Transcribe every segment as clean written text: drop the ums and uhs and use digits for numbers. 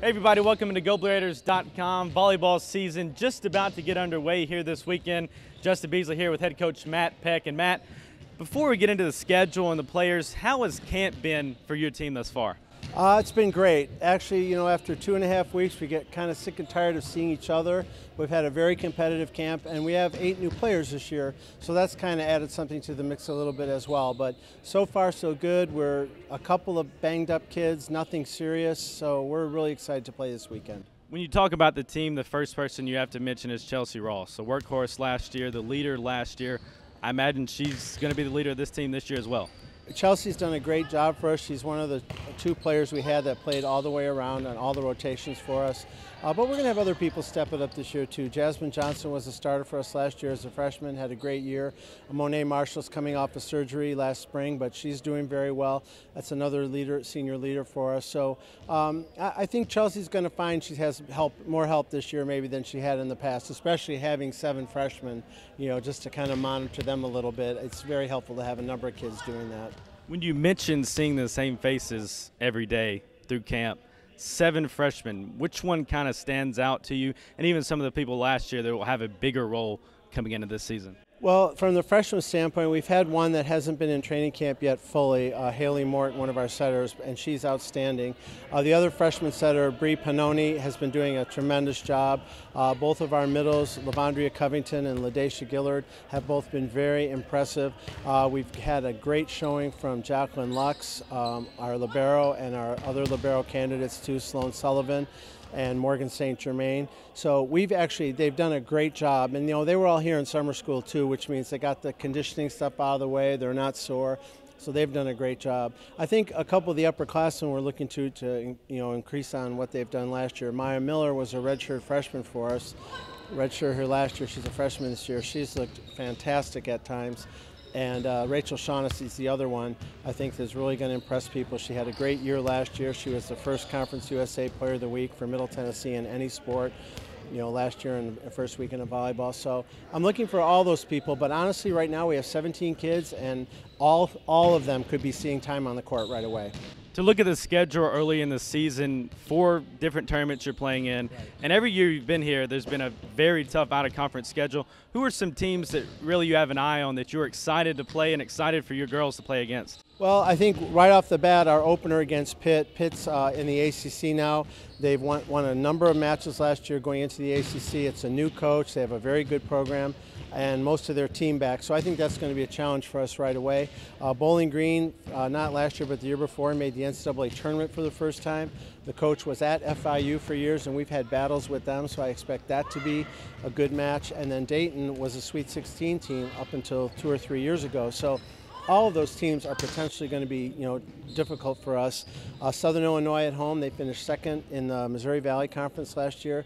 Hey everybody, welcome to GoBladers.com. Volleyball season just about to get underway here this weekend. Justin Beasley here with head coach Matt Peck. And Matt, before we get into the schedule and the players, how has camp been for your team thus far? It's been great. Actually, after 2.5 weeks, we get kind of sick and tired of seeing each other. We've had a very competitive camp, and we have 8 new players this year, so that's kind of added something to the mix a little bit as well. But so far, so good. We're a couple of banged-up kids, nothing serious, so we're really excited to play this weekend. When you talk about the team, the first person you have to mention is Chelsea Ross, the workhorse last year, the leader last year. I imagine she's going to be the leader of this team this year as well. Chelsea's done a great job for us. She's one of the 2 players we had that played all the way around on all the rotations for us. But we're going to have other people step it up this year too. Jasmine Johnson was a starter for us last year as a freshman, had a great year. Monet Marshall's coming off of surgery last spring, but she's doing very well. That's another leader, senior leader for us. So I think Chelsea's going to find she has more help this year maybe than she had in the past, especially having 7 freshmen, just to kind of monitor them a little bit. It's very helpful to have a number of kids doing that. When you mentioned seeing the same faces every day through camp, 7 freshmen, which one kind of stands out to you? And even some of the people last year that will have a bigger role coming into this season. Well, from the freshman standpoint, we've had one that hasn't been in training camp yet fully, Haley Mort, one of our setters, and she's outstanding. The other freshman setter, Bree Panoni, has been doing a tremendous job. Both of our middles, Lavondria Covington and Ladesha Gillard, have both been very impressive. We've had a great showing from Jacqueline Lux, our libero, and our other libero candidates too, Sloan Sullivan and Morgan St. Germain. So they've done a great job. And they were all here in summer school too, which means they got the conditioning stuff out of the way, they're not sore. So they've done a great job. I think a couple of the upperclassmen we're looking to increase on what they've done last year. Maya Miller was a redshirt freshman for us. Redshirt her last year, she's a freshman this year. She's looked fantastic at times. And Rachel Shaughnessy's the other one I think is really going to impress people. She had a great year last year. She was the first Conference USA Player of the Week for Middle Tennessee in any sport, last year in the first weekend of volleyball. So I'm looking for all those people, but honestly right now we have 17 kids and all of them could be seeing time on the court right away. To look at the schedule early in the season, 4 different tournaments you're playing in, and every year you've been here, there's been a very tough out-of-conference schedule. Who are some teams that really you have an eye on that you're excited to play and excited for your girls to play against? Well, I think right off the bat, our opener against Pitt. Pitt's in the ACC now. They've won a number of matches last year going into the ACC. It's a new coach. They have a very good program and most of their team back. So I think that's going to be a challenge for us right away. Bowling Green, not last year but the year before, made the NCAA tournament for the first time. The coach was at FIU for years and we've had battles with them, so I expect that to be a good match. And then Dayton was a Sweet 16 team up until 2 or 3 years ago. So all of those teams are potentially going to be, difficult for us. Southern Illinois at home, they finished 2nd in the Missouri Valley Conference last year.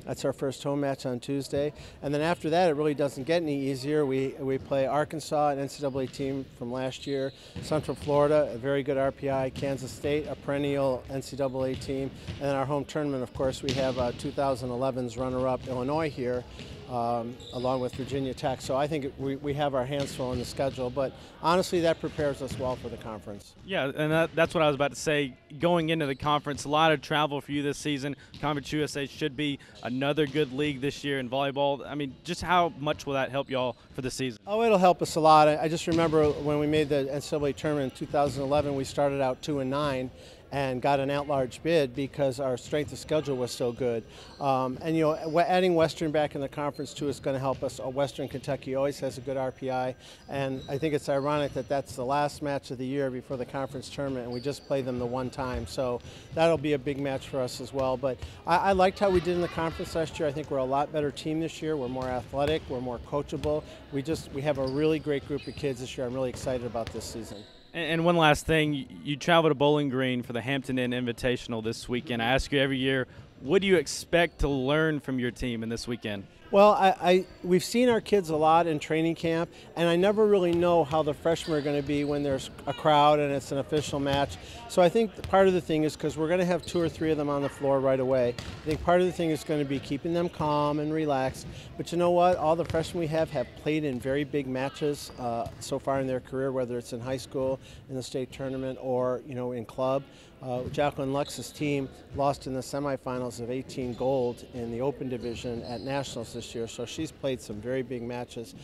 That's our first home match on Tuesday. And then after that, it really doesn't get any easier. We play Arkansas, an NCAA team from last year, Central Florida, a very good RPI, Kansas State, a perennial NCAA team, and then our home tournament, of course, we have 2011's runner-up Illinois here, along with Virginia Tech. So I think we have our hands full on the schedule, but honestly that prepares us well for the conference. Yeah, and that's what I was about to say. Going into the conference, a lot of travel for you this season. Conference USA should be another good league this year in volleyball. I mean, just how much will that help y'all for the season? Oh, it'll help us a lot. I just remember when we made the NCAA tournament in 2011, we started out 2-9. And got an at-large bid because our strength of schedule was so good. Adding Western back in the conference too is going to help us. Western Kentucky always has a good RPI, and I think it's ironic that that's the last match of the year before the conference tournament, and we just play them the one time. So that'll be a big match for us as well. But I liked how we did in the conference last year. I think we're a lot better team this year. We're more athletic. We're more coachable. We have a really great group of kids this year. I'm really excited about this season. And one last thing, you travel to Bowling Green for the Hampton Invitational this weekend. I ask you every year, what do you expect to learn from your team in this weekend? Well, we've seen our kids a lot in training camp, and I never really know how the freshmen are going to be when there's a crowd and it's an official match. So I think part of the thing is because we're going to have 2 or 3 of them on the floor right away. I think part of the thing is going to be keeping them calm and relaxed. But you know what? All the freshmen we have played in very big matches so far in their career, whether it's in high school, in the state tournament, or in club. Jacqueline Lux's team lost in the semifinals of 18 gold in the Open Division at Nationals this year, so she's played some very big matches.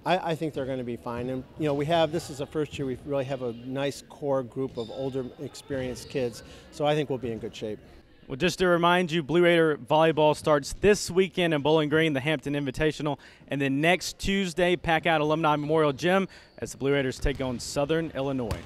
I think they're going to be fine. And this is the first year we really have a nice core group of older, experienced kids, so I think we'll be in good shape. Well, just to remind you, Blue Raider volleyball starts this weekend in Bowling Green, the Hampton Invitational, and then next Tuesday, pack out Alumni Memorial Gym as the Blue Raiders take on Southern Illinois.